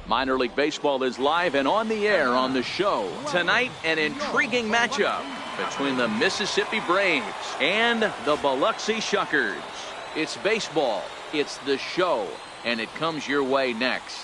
Minor League Baseball is live and on the air on the show. Tonight, an intriguing matchup between the Mississippi Braves and the Biloxi Shuckers. It's baseball, it's the show, and it comes your way next.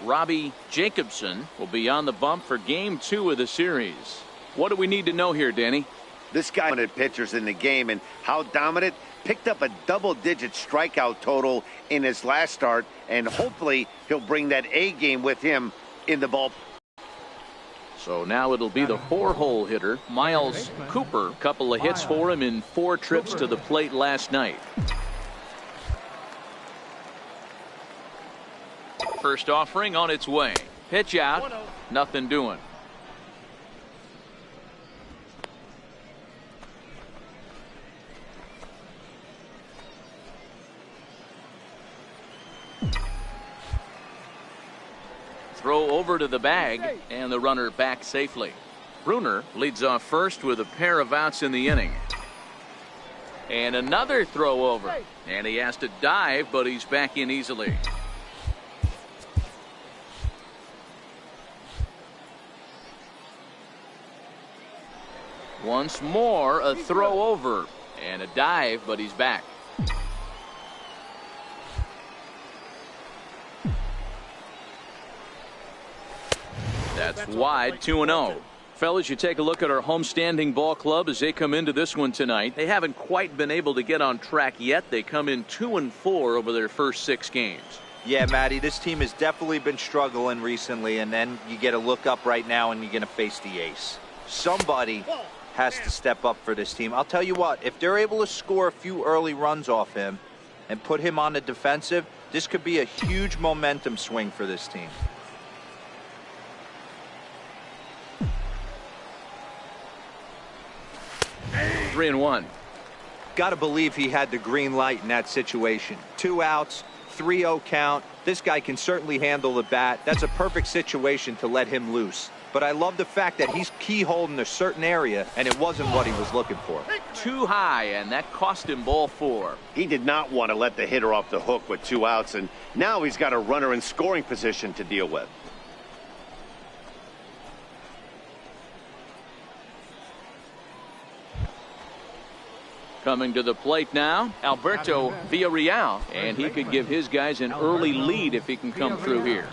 Robbie Jacobson will be on the bump for Game 2 of the series. What do we need to know here, Danny? This guy dominant pitchers in the game, and how dominant. Picked up a double-digit strikeout total in his last start, and hopefully he'll bring that A game with him in the ball. So now it'll be the 4-hole hitter, Miles Cooper. A couple of hits for him in 4 trips to the plate last night. First offering on its way. Pitch out. Nothing doing. Throw over to the bag, and the runner back safely. Bruner leads off first with a pair of outs in the inning. And another throw over. And he has to dive, but he's back in easily. Once more, a throw over. And a dive, but he's back. That's wide, 2-0. Fellas, you take a look at our homestanding ball club as they come into this one tonight. They haven't quite been able to get on track yet. They come in 2-4 over their first 6 games. Yeah, Matty, this team has definitely been struggling recently, and then you get a look up right now and you're going to face the ace. Somebody has to step up for this team. I'll tell you what, if they're able to score a few early runs off him and put him on the defensive, this could be a huge momentum swing for this team. Three and one. Got to believe he had the green light in that situation. 2 outs, 3-0 count. This guy can certainly handle the bat. That's a perfect situation to let him loose. But I love the fact that he's keyholed in a certain area, and it wasn't what he was looking for. Too high, and that cost him ball 4. He did not want to let the hitter off the hook with 2 outs, and now he's got a runner in scoring position to deal with. Coming to the plate now, Alberto Villarreal, and he could give his guys an early lead if he can come through here.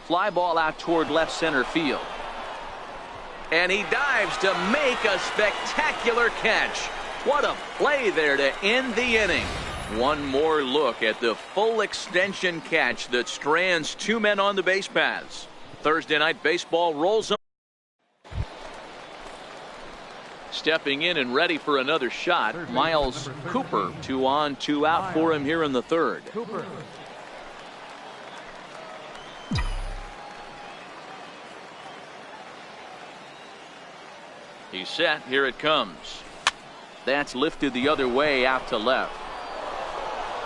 Fly ball out toward left center field. And he dives to make a spectacular catch. What a play there to end the inning. One more look at the full extension catch that strands 2 men on the base paths. Thursday night baseball rolls on. Stepping in and ready for another shot, Miles Cooper. 2 on, 2 out for him here in the 3rd. He's set. Here it comes. That's lifted the other way out to left.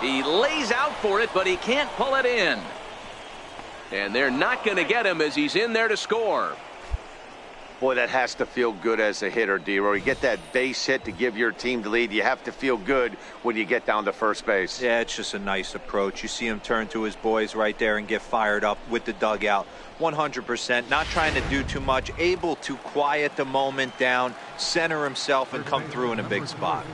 He lays out for it, but he can't pull it in. And they're not going to get him as he's in there to score. Boy, that has to feel good as a hitter, D-Roy. You get that base hit to give your team the lead. You have to feel good when you get down to first base. Yeah, it's just a nice approach. You see him turn to his boys right there and get fired up with the dugout. 100%. Not trying to do too much. Able to quiet the moment down, center himself, and come through in a big spot.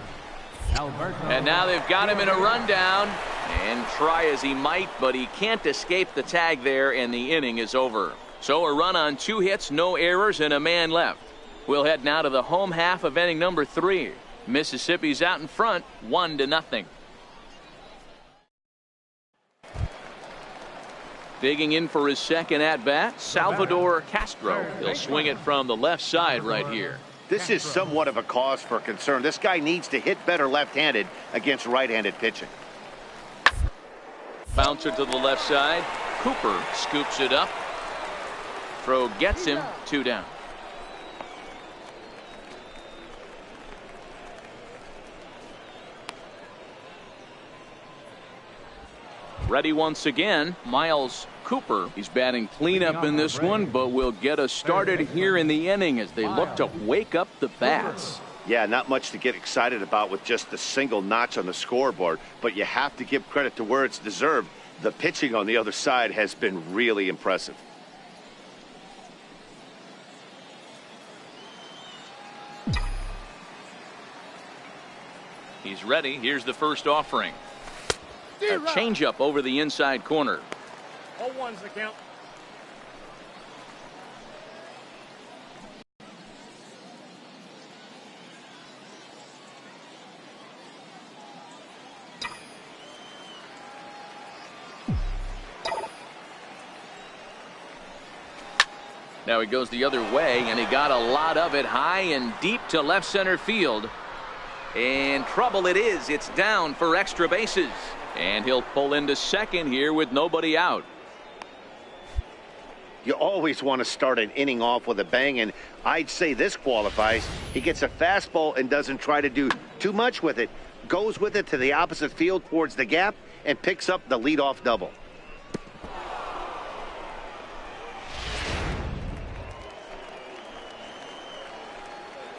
And now they've got him in a rundown. And try as he might, but he can't escape the tag there, and the inning is over. So a run on 2 hits, no errors, and a man left. We'll head now to the home half of inning number 3. Mississippi's out in front, 1-0. Digging in for his second at-bat, Salvador Castro. He'll swing it from the left side right here. This is somewhat of a cause for concern. This guy needs to hit better left-handed against right-handed pitching. Bouncer to the left side. Cooper scoops it up. Throw gets him. 2 down. Ready once again, Miles Cooper. He's batting cleanup in this one, but will get us started here in the inning as they look to wake up the bats. Yeah, not much to get excited about with just a single notch on the scoreboard, but you have to give credit to where it's deserved. The pitching on the other side has been really impressive. He's ready. Here's the first offering. A changeup over the inside corner. 0-1's the count. Now he goes the other way, and he got a lot of it high and deep to left center field. And trouble it is. It's down for extra bases. And he'll pull into second here with nobody out. You always want to start an inning off with a bang, and I'd say this qualifies. He gets a fastball and doesn't try to do too much with it. Goes with it to the opposite field towards the gap and picks up the leadoff double.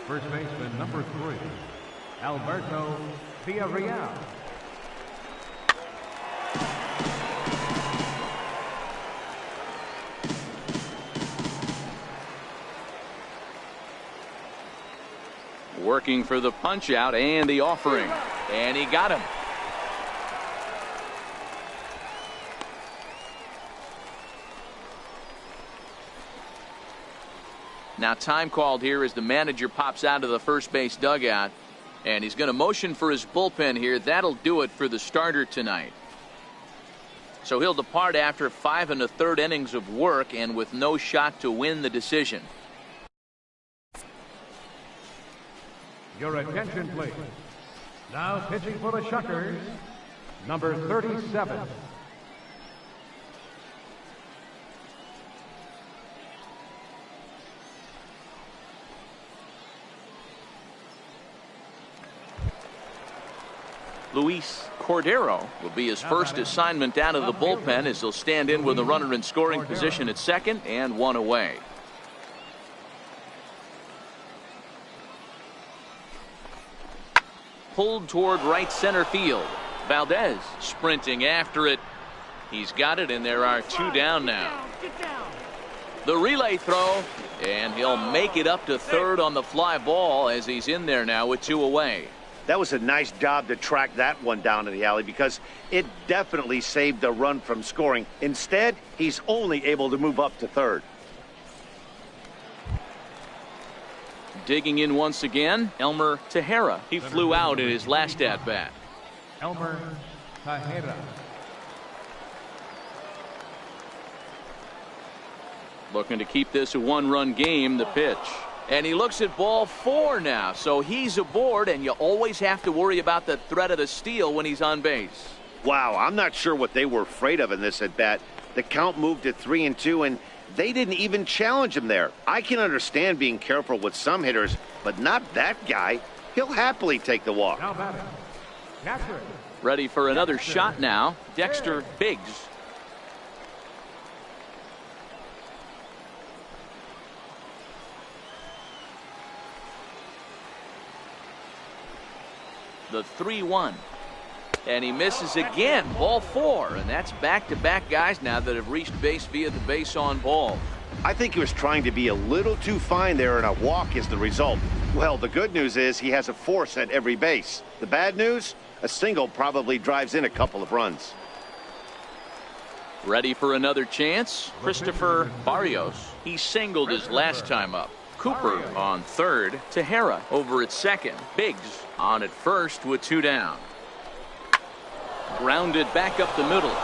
First baseman number 3, Alberto Villarreal. Working for the punch out and the offering. And he got him. Now time called here as the manager pops out of the first base dugout. And he's going to motion for his bullpen here. That'll do it for the starter tonight. So he'll depart after 5 1/3 innings of work and with no shot to win the decision. Your attention, please. Now pitching for the Shuckers, number 37. Luis Cordero will be his first assignment out of the bullpen as he'll stand in with a runner in scoring position at second and one away. Pulled toward right center field. Valdez sprinting after it. He's got it, and there are 2 down now. The relay throw, and he'll make it up to third on the fly ball as he's in there now with 2 away. That was a nice job to track that one down to the alley because it definitely saved the run from scoring. Instead, he's only able to move up to third. Digging in once again, Elmer Tejera. He flew out in his last at-bat. Elmer Tejera. Looking to keep this a 1-run game, the pitch. And he looks at ball 4 now, so he's aboard, and you always have to worry about the threat of the steal when he's on base. Wow, I'm not sure what they were afraid of in this at-bat. The count moved to 3-2, and they didn't even challenge him there. I can understand being careful with some hitters, but not that guy. He'll happily take the walk. Now batting, Catcher. Ready for another shot now, Dexter Biggs. The 3-1. And he misses again. Ball 4. And that's back-to-back guys now that have reached base via the base on ball. I think he was trying to be a little too fine there, and a walk is the result. Well, the good news is he has a force at every base. The bad news? A single probably drives in a couple of runs. Ready for another chance? Christopher Barrios. He singled his last time up. Cooper on third. Tejera over at second. Biggs on at first with 2 down. Grounded back up the middle.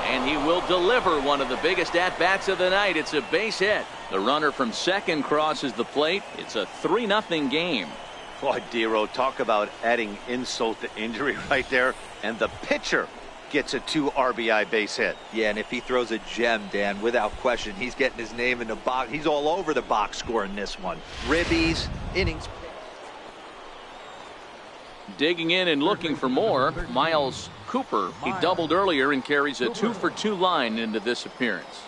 And he will deliver one of the biggest at-bats of the night. It's a base hit. The runner from second crosses the plate. It's a 3-0 game. Boy, Dero, talk about adding insult to injury right there. And the pitcher gets a 2 RBI base hit. Yeah, and if he throws a gem, Dan, without question, he's getting his name in the box. He's all over the box score in this one. Ribbies, innings. Digging in and looking for more, Miles Cooper. He doubled earlier and carries a 2-for-2 line into this appearance.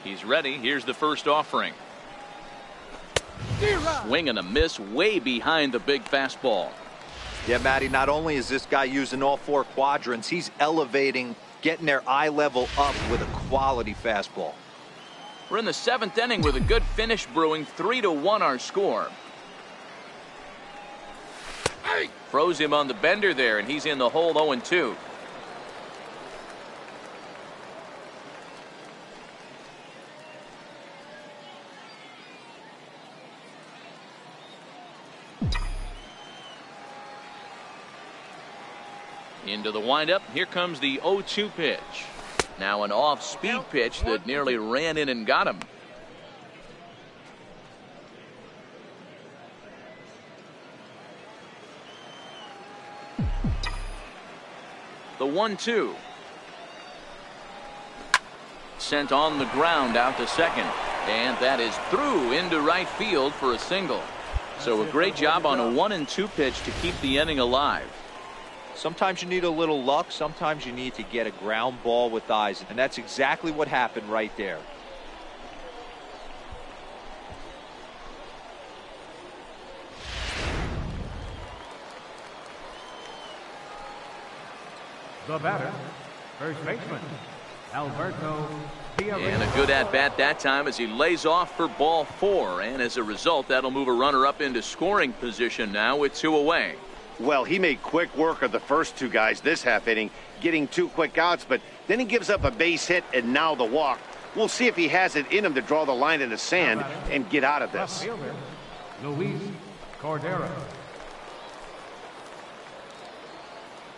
He's ready. Here's the first offering. Swing and a miss way behind the big fastball. Yeah, Matty, not only is this guy using all 4 quadrants, he's elevating, getting their eye level up with a quality fastball. We're in the 7th inning with a good finish brewing. 3-1 our score. Throws him on the bender there, and he's in the hole 0-2. Into the windup. Here comes the 0-2 pitch. Now an off-speed pitch that nearly ran in and got him. The 1-2. Sent on the ground out to second. And that is through into right field for a single. So a great job on a 1-2 pitch to keep the inning alive. Sometimes you need a little luck. Sometimes you need to get a ground ball with eyes. And that's exactly what happened right there. The batter, first baseman, Alberto Diaz. And a good at-bat that time as he lays off for ball 4. And as a result, that'll move a runner up into scoring position now with 2 away. Well, he made quick work of the first 2 guys this half inning, getting 2 quick outs, but then he gives up a base hit and now the walk. We'll see if he has it in him to draw the line in the sand and get out of this. Luis Cordero.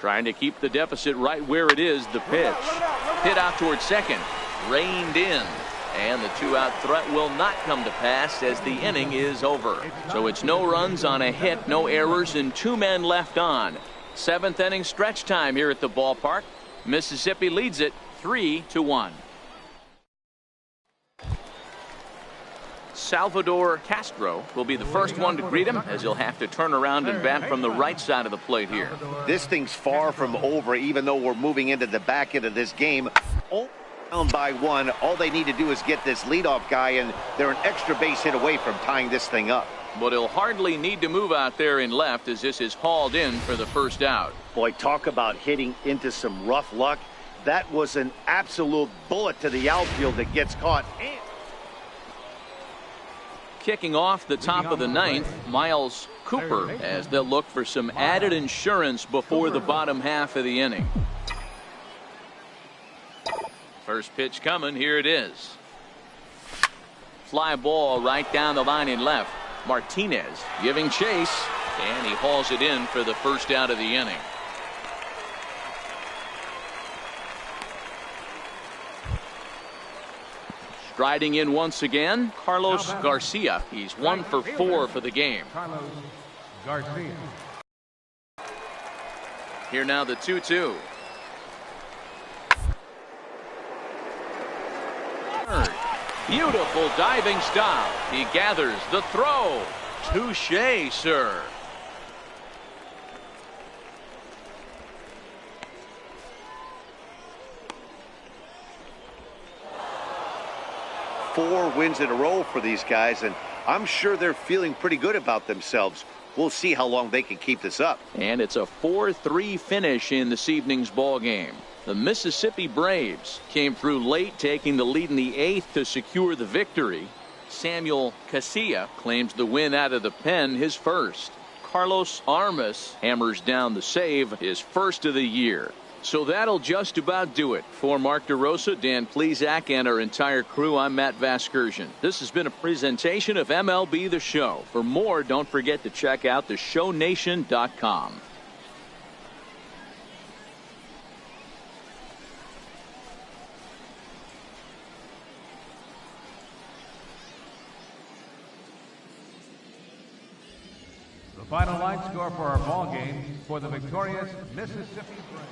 Trying to keep the deficit right where it is. The pitch. Hit out towards second. Reined in. And the 2-out threat will not come to pass as the inning is over. So it's no runs on a hit, no errors, and 2 men left on. 7th inning stretch time here at the ballpark. Mississippi leads it 3-1. Salvador Castro will be the first one to greet him as he'll have to turn around and bat from the right side of the plate here. This thing's far from over, even though we're moving into the back end of this game. Down by 1. All they need to do is get this leadoff guy, and they're an extra base hit away from tying this thing up. But he'll hardly need to move out there in left as this is hauled in for the first out. Boy, talk about hitting into some rough luck. That was an absolute bullet to the outfield that gets caught. Kicking off the top of the 9th, Miles Cooper, as they'll look for some added insurance before the bottom half of the inning. First pitch coming. Here it is. Fly ball right down the line in left. Martinez giving chase, and he hauls it in for the first out of the inning. Striding in once again, Carlos Garcia. He's 1 for 4 for the game. Carlos Garcia. Here now the 2-2. Beautiful diving stop. He gathers the throw. Touché, sir. Four wins in a row for these guys, and I'm sure they're feeling pretty good about themselves. We'll see how long they can keep this up. And it's a 4-3 finish in this evening's ball game. The Mississippi Braves came through late, taking the lead in the 8th to secure the victory. Samuel Casilla claims the win out of the pen, his first. Carlos Armas hammers down the save, his first of the year. So that'll just about do it. For Mark DeRosa, Dan Plesac, and our entire crew, I'm Matt Vasgersian. This has been a presentation of MLB The Show. For more, don't forget to check out theshownation.com. The final line score for our ball game for the victorious Mississippi Braves.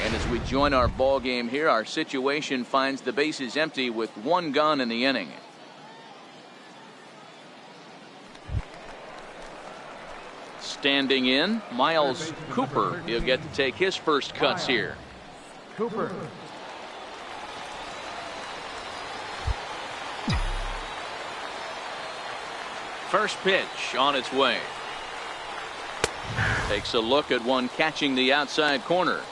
And as we join our ball game here, our situation finds the bases empty with 1 gone in the inning. Standing in, Miles Cooper. He'll get to take his first cuts here. Cooper. First pitch on its way. Takes a look at one catching the outside corner.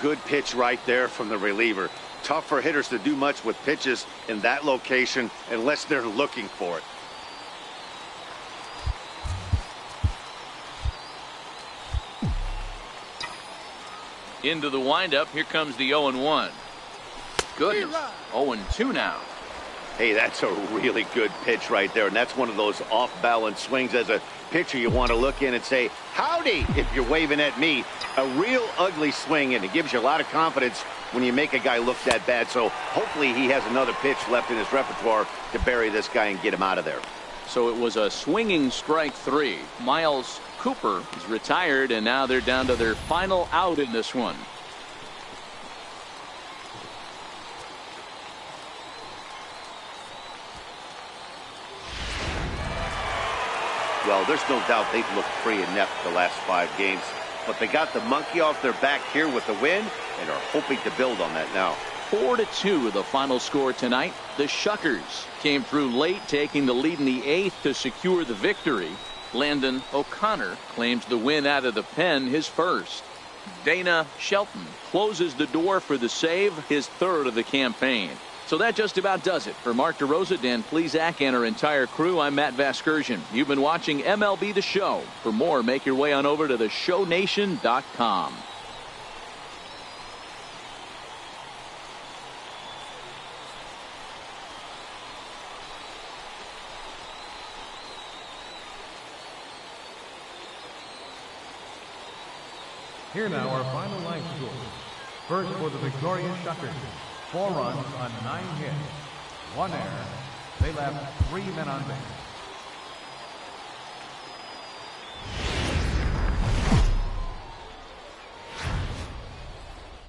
Good pitch right there from the reliever. Tough for hitters to do much with pitches in that location unless they're looking for it. Into the windup. Here comes the 0-1. Goodness. 0-2 now. Hey, that's a really good pitch right there, and that's one of those off-balance swings. As a pitcher, you want to look in and say, howdy, if you're waving at me. A real ugly swing, and it gives you a lot of confidence when you make a guy look that bad. So hopefully he has another pitch left in his repertoire to bury this guy and get him out of there. So it was a swinging strike 3. Miles Cooper is retired, and now they're down to their final out in this one. Well, there's no doubt they've looked pretty inept the last 5 games. But they got the monkey off their back here with the win and are hoping to build on that now. 4-2 the final score tonight. The Shuckers came through late, taking the lead in the 8th to secure the victory. Landon O'Connor claims the win out of the pen, his first. Dana Shelton closes the door for the save, his 3rd of the campaign. So that just about does it. For Mark DeRosa, Dan Plesac, and our entire crew, I'm Matt Vasgersian. You've been watching MLB The Show. For more, make your way on over to theshownation.com. Here now our final line score. First for the victorious Shuckers. 4 runs on 9 hits. 1 error. They left 3 men on base.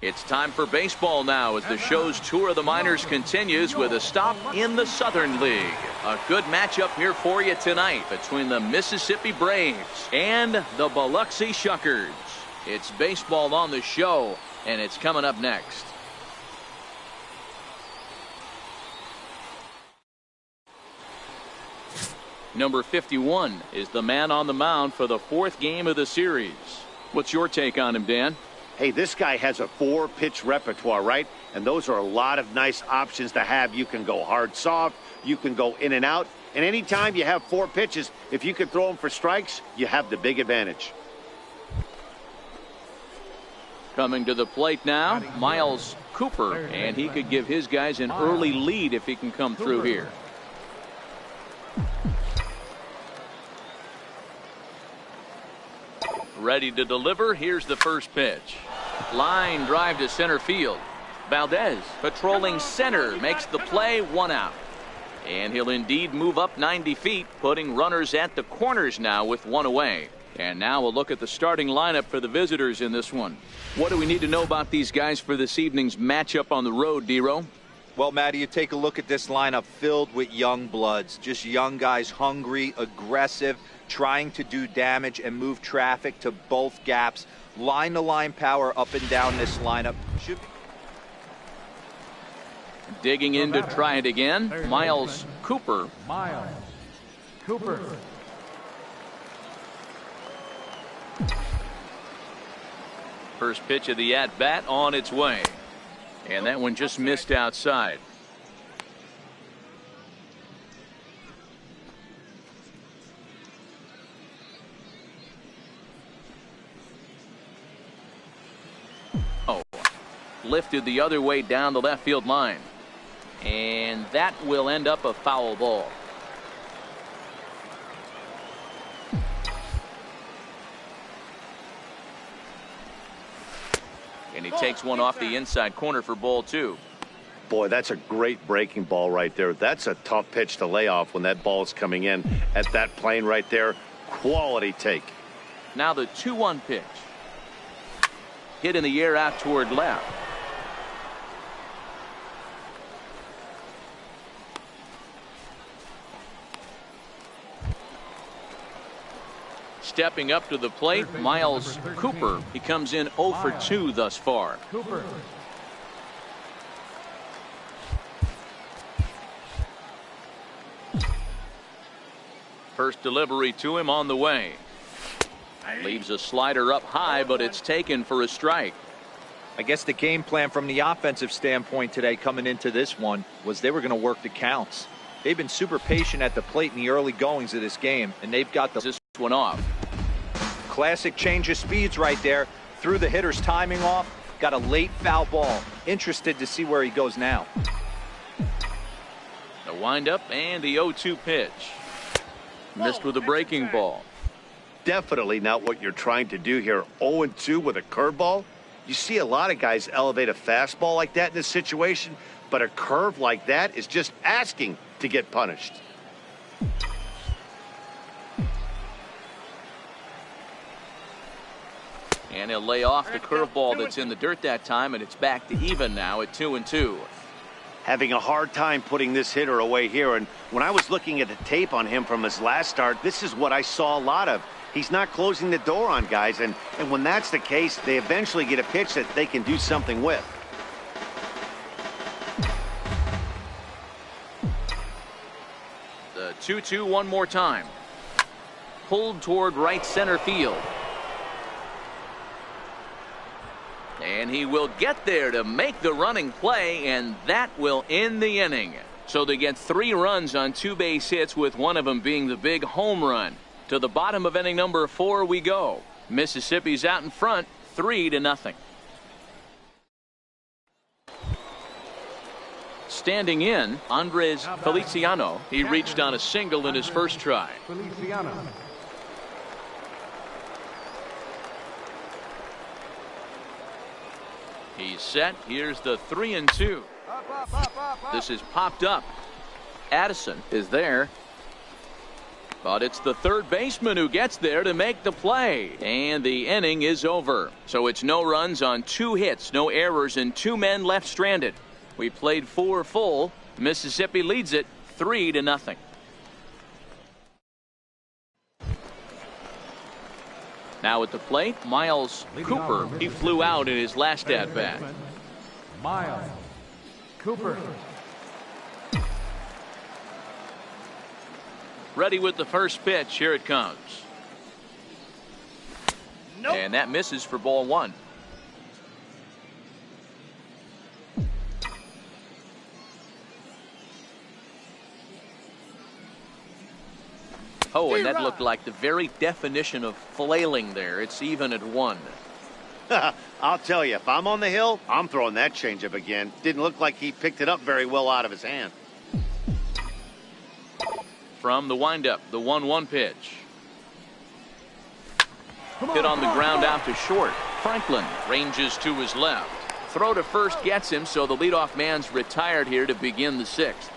It's time for baseball now as the show's tour of the minors continues with a stop in the Southern League. A good matchup here for you tonight between the Mississippi Braves and the Biloxi Shuckers. It's baseball on the show, and it's coming up next. Number 51 is the man on the mound for the 4th game of the series. What's your take on him, Dan? Hey, this guy has a 4-pitch repertoire, right? And those are a lot of nice options to have. You can go hard, soft. You can go in and out. And anytime you have 4 pitches, if you can throw them for strikes, you have the big advantage. Coming to the plate now, Miles Cooper, and he could give his guys an early lead if he can come through here. Ready to deliver. Here's the first pitch. Line drive to center field. Valdez patrolling center makes the play, 1 out. And he'll indeed move up 90 feet, putting runners at the corners now with 1 away. And now we'll look at the starting lineup for the visitors in this one. What do we need to know about these guys for this evening's matchup on the road, Dero? Well, Matty, you take a look at this lineup filled with young bloods. Just young guys, hungry, aggressive, trying to do damage and move traffic to both gaps. Line-to-line power up and down this lineup. Digging in to try it again, Miles Cooper. Miles Cooper. First pitch of the at-bat on its way. And that one just missed outside. Oh, lifted the other way down the left field line. And that will end up a foul ball. And he takes one off the inside corner for ball 2. Boy, that's a great breaking ball right there. That's a tough pitch to lay off when that ball is coming in at that plane right there. Quality take. Now the 2-1 pitch. Hit in the air out toward left. Stepping up to the plate, Miles Cooper. He comes in 0 for 2 thus far. Cooper. First delivery to him on the way. Leaves a slider up high, but it's taken for a strike. I guess the game plan from the offensive standpoint today coming into this one was they were going to work the counts. They've been super patient at the plate in the early goings of this game, and they've got This one off. classic change of speeds right there. Threw the hitter's timing off, got a late foul ball. Interested to see where he goes now. The windup and the 0-2 pitch. Missed with a breaking ball. Definitely not what you're trying to do here. 0-2 with a curveball. You see a lot of guys elevate a fastball like that in this situation, but a curve like that is just asking to get punished. And he'll lay off the curveball that's in the dirt that time, and it's back to even now at 2-2. Having a hard time putting this hitter away here, and when I was looking at the tape on him from his last start, this is what I saw a lot of. He's not closing the door on guys, and when that's the case, they eventually get a pitch that they can do something with. The 2-2 one more time. Pulled toward right center field. And he will get there to make the running play, and that will end the inning. So they get 3 runs on 2 base hits, with one of them being the big home run. To the bottom of inning number 4 we go. Mississippi's out in front, 3-0. Standing in, Andres Feliciano. He reached on a single in his first try. Feliciano. He's set. Here's the 3-2. This is popped up. Addison is there. But it's the third baseman who gets there to make the play. And the inning is over. So it's no runs on 2 hits, no errors, and 2 men left stranded. We played 4 full. Mississippi leads it 3-0. Now at the plate, Miles Cooper. He flew out in his last at-bat. Miles Cooper. Ready with the first pitch. Here it comes. Nope. And that misses for ball 1. Oh, and that looked like the very definition of flailing there. It's even at 1. I'll tell you, if I'm on the hill, I'm throwing that changeup again. Didn't look like he picked it up very well out of his hand. From the windup, the 1-1 pitch. Hit on the ground out to short. Franklin ranges to his left. Throw to first gets him, so the leadoff man's retired here to begin the 6th.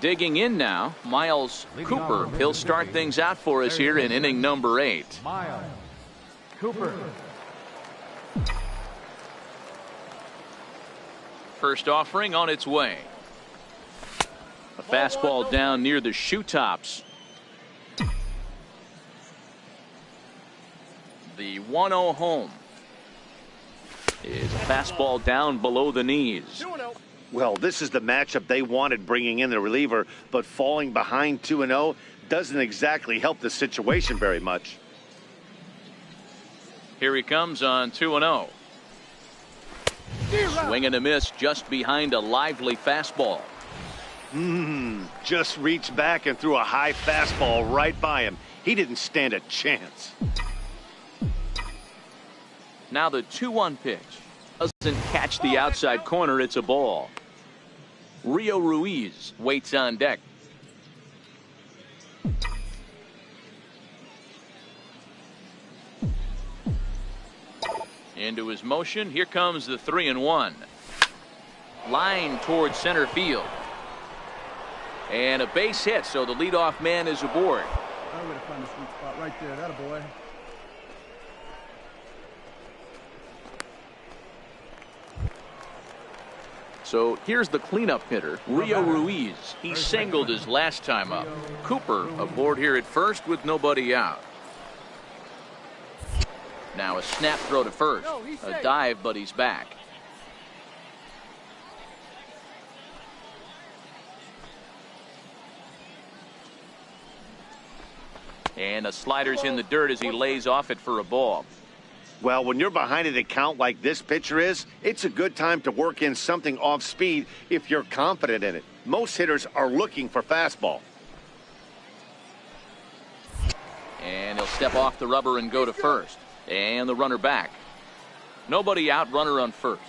Digging in now, Miles Cooper. He'll start things out for us here in inning number 8. Miles Cooper. First offering on its way. A fastball down near the shoe tops. The 1-0 home is a fastball down below the knees. Well, this is the matchup they wanted, bringing in the reliever, but falling behind 2-0 doesn't exactly help the situation very much. Here he comes on 2-0. Swing and a miss just behind a lively fastball. Just reached back and threw a high fastball right by him. He didn't stand a chance. Now the 2-1 pitch. Doesn't catch the outside corner. It's a ball. Rio Ruiz waits on deck. Into his motion. Here comes the 3-1. Line towards center field. And a base hit, so the leadoff man is aboard. I'm going to find the sweet spot right there. That a boy. So here's the cleanup hitter, Rio Ruiz. He singled his last time up. Cooper aboard here at first with nobody out. Now a snap throw to first. A dive, but he's back. And a slider's in the dirt as he lays off it for a ball. Well, when you're behind an account like this pitcher is, it's a good time to work in something off speed if you're confident in it. Most hitters are looking for fastball. And he'll step off the rubber and go to first. And the runner back. Nobody out, runner on first.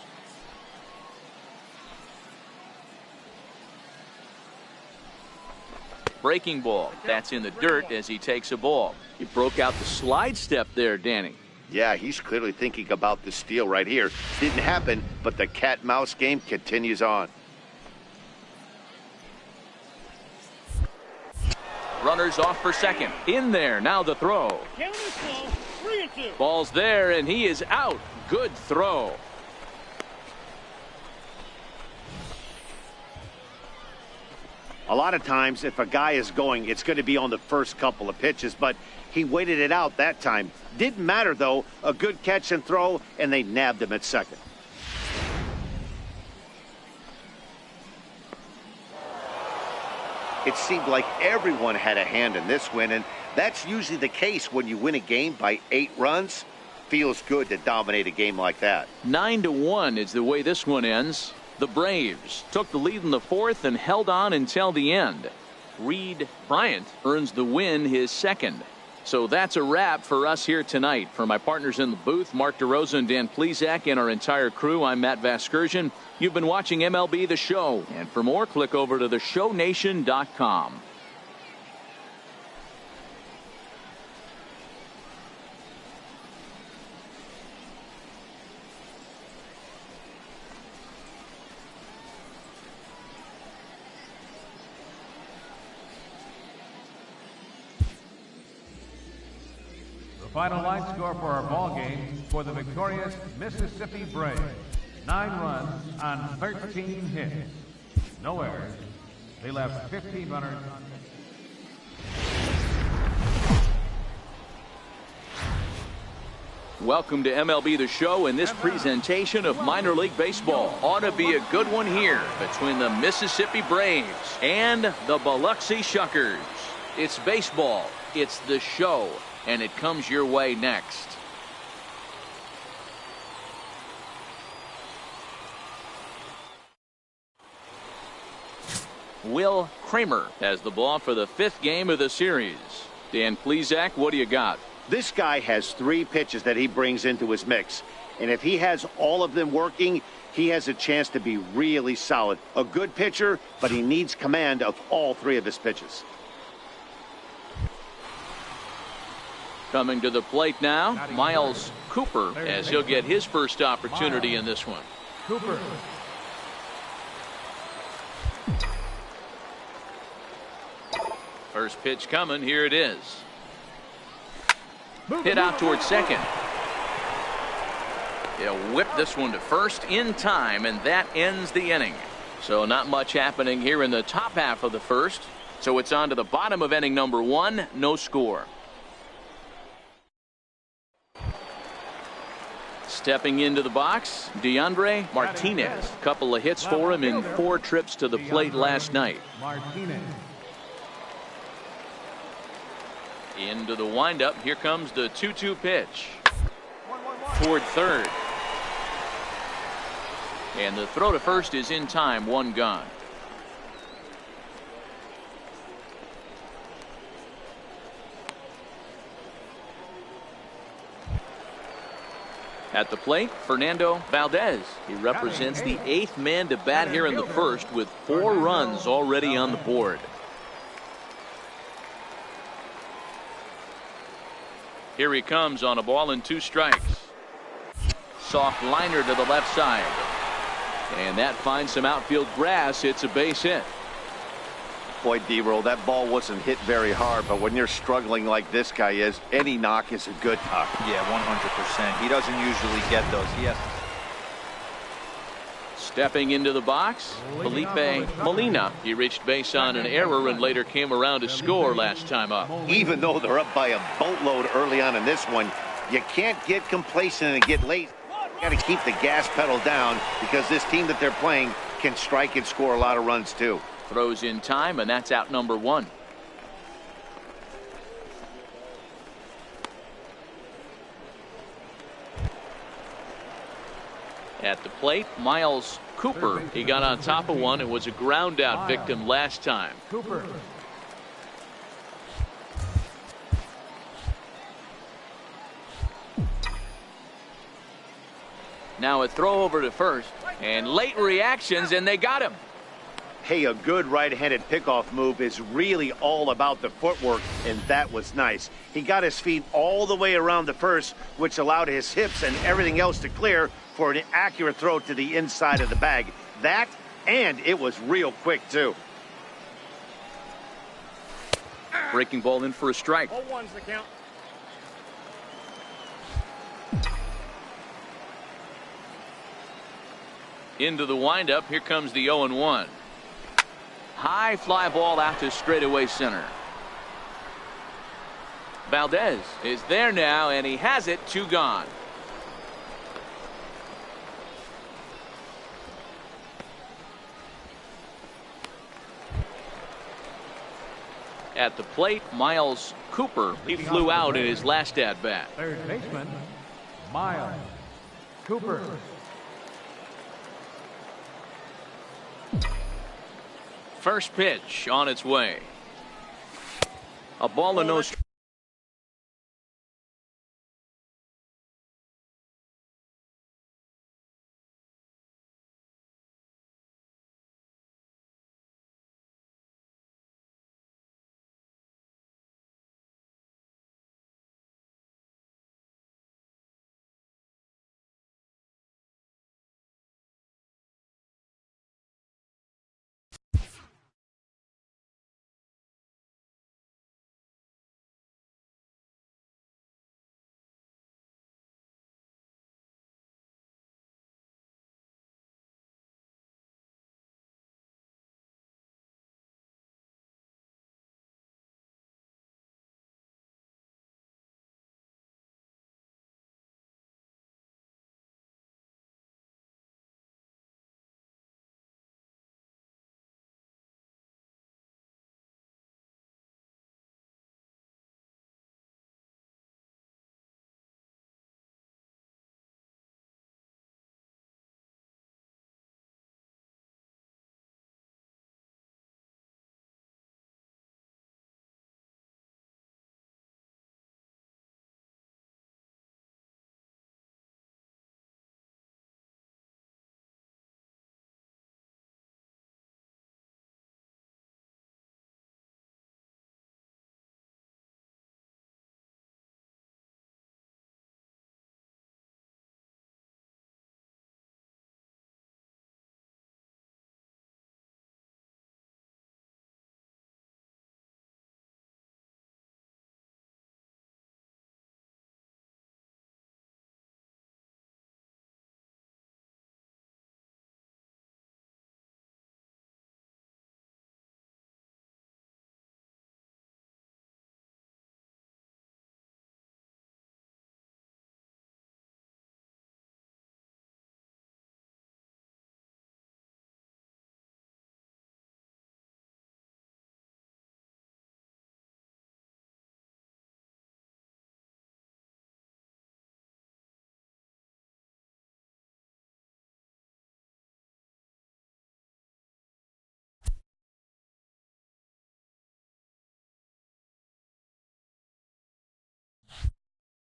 Breaking ball. That's in the dirt as he takes a ball. He broke out the slide step there, Danny. Yeah, he's clearly thinking about the steal right here. Didn't happen, but the cat-mouse game continues on. Runners off for second. In there, now the throw. Ball's there, and he is out. Good throw. A lot of times, if a guy is going, it's going to be on the first couple of pitches, but he waited it out that time. Didn't matter, though. A good catch and throw, and they nabbed him at second. It seemed like everyone had a hand in this win, and that's usually the case when you win a game by 8 runs. Feels good to dominate a game like that. 9-1 is the way this one ends. The Braves took the lead in the fourth and held on until the end. Reed Bryant earns the win, his second. So that's a wrap for us here tonight. For my partners in the booth, Mark DeRosa and Dan Plesac, and our entire crew, I'm Matt Vasgersian. You've been watching MLB The Show. And for more, click over to theshownation.com. Final line score for our ball game for the victorious Mississippi Braves. 9 runs on 13 hits. No errors. They left 15 runners on base. Welcome to MLB The Show and this presentation of minor league baseball. Ought to be a good one here between the Mississippi Braves and the Biloxi Shuckers. It's baseball. It's the show. And it comes your way next. Will Kramer has the ball for the 5th game of the series. Dan Plesac, what do you got? This guy has 3 pitches that he brings into his mix. And if he has all of them working, he has a chance to be really solid. A good pitcher, but he needs command of all 3 of his pitches. Coming to the plate now, Miles Cooper, as he'll get his first opportunity in this one. Cooper. First pitch coming, here it is. Hit out towards second. He'll whip this one to first in time, and that ends the inning. So not much happening here in the top half of the first. So it's on to the bottom of inning number 1, no score. Stepping into the box, DeAndre Martinez. Couple of hits for him in 4 trips to the plate last night. Martinez. Into the windup. Here comes the 2-2 pitch. Toward third. And the throw to first is in time. 1 gone. At the plate, Fernando Valdez. He represents the 8th man to bat here in the first with 4 runs already on the board. Here he comes on a ball and 2 strikes. Soft liner to the left side. And that finds some outfield grass. It's a base hit. Boy, D-Roll, that ball wasn't hit very hard, but when you're struggling like this guy is, any knock is a good knock. Yeah, 100%. He doesn't usually get those. Yes. Stepping into the box, Felipe Molina. He reached base on an error and later came around to score last time up. Even though they're up by a boatload early on in this one, you can't get complacent and get late. You got to keep the gas pedal down because this team that they're playing can strike and score a lot of runs too. Throws in time, and that's out number one. At the plate, Miles Cooper. He got on top of one. It was a ground out victim last time. Cooper. Now a throw over to first, and late reactions, and they got him. Hey, a good right-handed pickoff move is really all about the footwork, and that was nice. He got his feet all the way around the first, which allowed his hips and everything else to clear for an accurate throw to the inside of the bag. That, and it was real quick, too. Breaking ball in for a strike. 0-1's the count. Into the windup. Here comes the 0-1. High fly ball out to straightaway center. Valdez is there now, and he has it. 2 gone. At the plate, Miles Cooper. He flew out in his last at bat. Third baseman, Miles Cooper. First pitch on its way. A ball and no strike.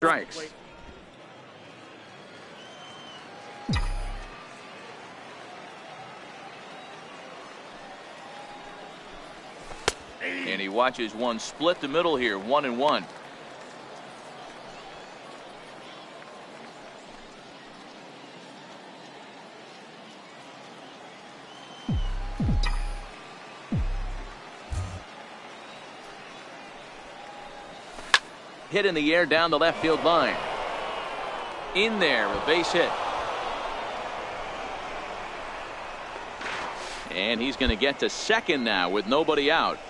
Strikes. And he watches one split the middle here. 1-1. Hit in the air down the left field line. In there, a base hit. And he's going to get to second now with nobody out.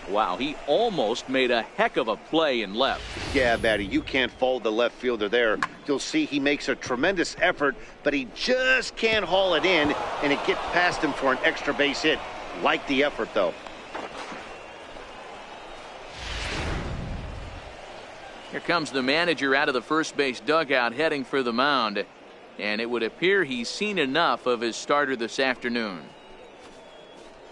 Wow, he almost made a heck of a play in left. Yeah, Matty, you can't fault the left fielder there. You'll see he makes a tremendous effort, but he just can't haul it in, and it gets past him for an extra base hit. Like the effort, though. Here comes the manager out of the first base dugout heading for the mound. And it would appear he's seen enough of his starter this afternoon.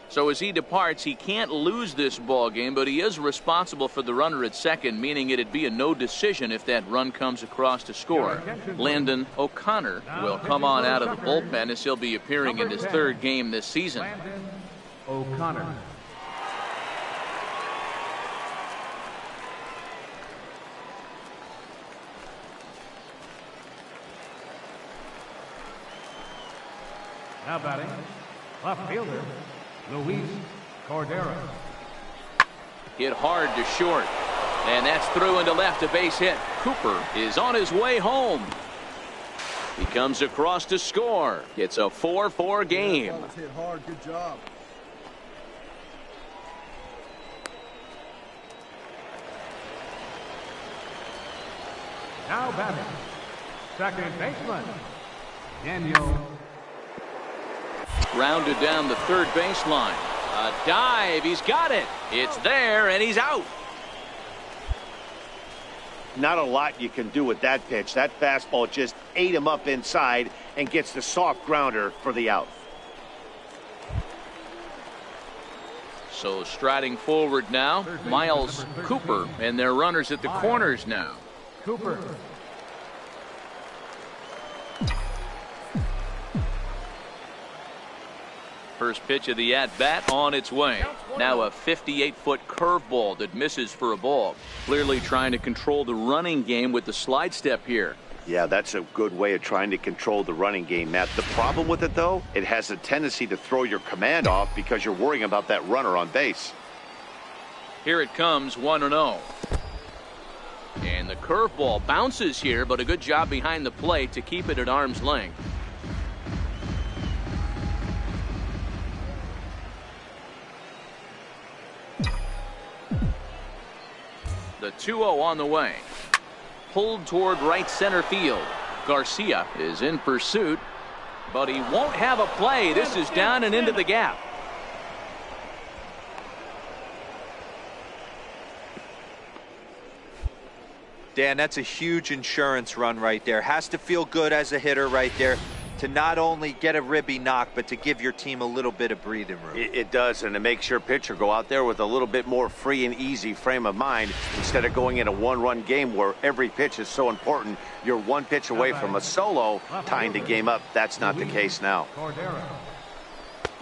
So as he departs, he can't lose this ball game, but he is responsible for the runner at second, meaning it'd be a no decision if that run comes across to score. Landon O'Connor will come on out of the bullpen as he'll be appearing in his third game this season. Landon O'Connor. Now batting, left fielder, Luis Cordero. Hit hard to short. And that's through into left, a base hit. Cooper is on his way home. He comes across to score. It's a 4-4 game. That was hit hard. Good job. Now batting, second baseman, Daniel. Rounded down the third baseline. A dive. He's got it. It's there, and he's out. Not a lot you can do with that pitch. That fastball just ate him up inside and gets the soft grounder for the out. So striding forward now, Miles Cooper, and their runners at the corners now. Cooper. First pitch of the at-bat on its way. Now a 58-foot curveball that misses for a ball. Clearly trying to control the running game with the slide step here. Yeah, that's a good way of trying to control the running game, Matt. The problem with it, though, it has a tendency to throw your command off because you're worrying about that runner on base. Here it comes, 1-0. And the curveball bounces here, but a good job behind the plate to keep it at arm's length. The 2-0 on the way. Pulled toward right center field. Garcia is in pursuit, but he won't have a play. This is down and into the gap. Dan, that's a huge insurance run right there. Has to feel good as a hitter right there to not only get a ribby knock, but to give your team a little bit of breathing room. It does, and it makes your pitcher go out there with a little bit more free and easy frame of mind instead of going in a one-run game where every pitch is so important. You're one pitch away from a solo, tying the game up. That's not the case now.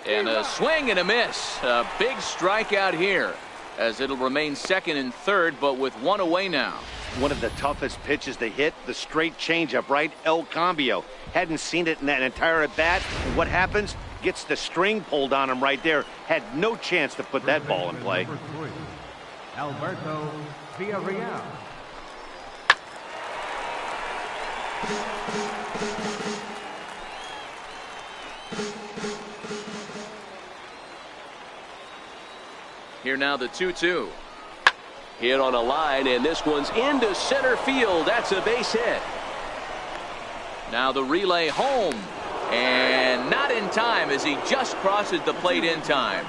And a swing and a miss. A big strikeout here as it'll remain second and third, but with one away now. One of the toughest pitches to hit, the straight changeup, right? El Cambio. Hadn't seen it in that entire at-bat. And what happens? Gets the string pulled on him right there. Had no chance to put that ball in play. Alberto Villarreal. Here now the 2-2. Hit on a line, and this one's into center field. That's a base hit. Now the relay home, and not in time as he just crosses the plate in time.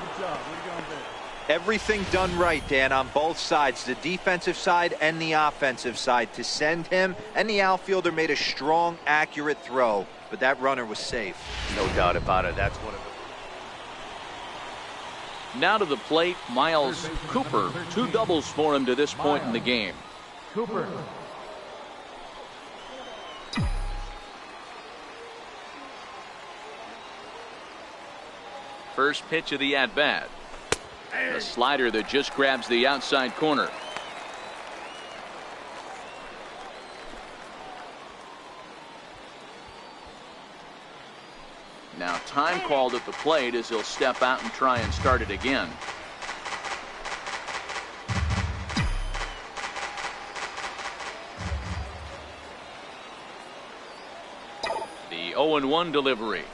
Everything done right, Dan, on both sides, the defensive side and the offensive side, to send him, and the outfielder made a strong, accurate throw, but that runner was safe. No doubt about it. That's one of the... Now to the plate, Miles Cooper. 2 doubles for him to this point in the game. Cooper. First pitch of the at-bat. A slider that just grabs the outside corner. Now time called at the plate as he'll step out and try and start it again. The 0-1 delivery.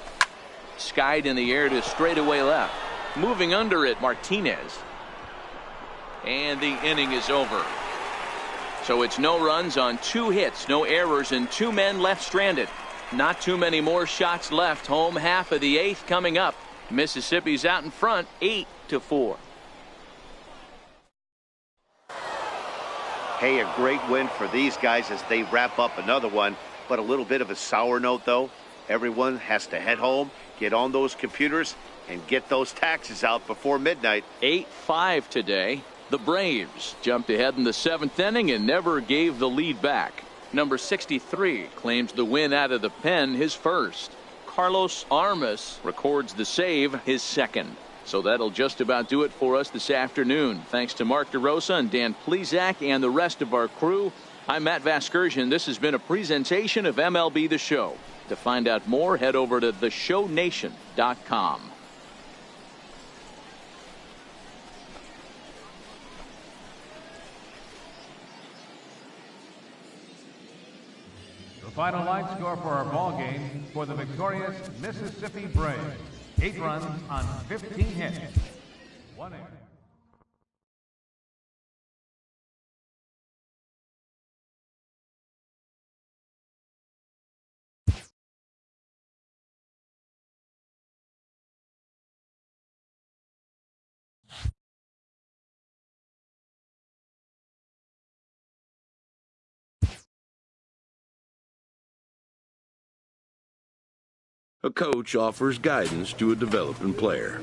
Skied in the air to straightaway left. Moving under it, Martinez. And the inning is over. So it's no runs on 2 hits, no errors, and 2 men left stranded. Not too many more shots left. Home half of the 8th coming up. Mississippi's out in front 8-4. Hey, a great win for these guys as they wrap up another one. But a little bit of a sour note, though. Everyone has to head home, get on those computers, and get those taxes out before midnight. 8-5 today. The Braves jumped ahead in the 7th inning and never gave the lead back. Number 63 claims the win out of the pen, his first. Carlos Armas records the save, his second. So that'll just about do it for us this afternoon. Thanks to Mark DeRosa and Dan Plesac and the rest of our crew. I'm Matt Vasgersian. This has been a presentation of MLB The Show. To find out more, head over to theshownation.com. The final line score for our ball game for the victorious Mississippi Braves. 8 runs on 15 hits. 1 error. A coach offers guidance to a developing player.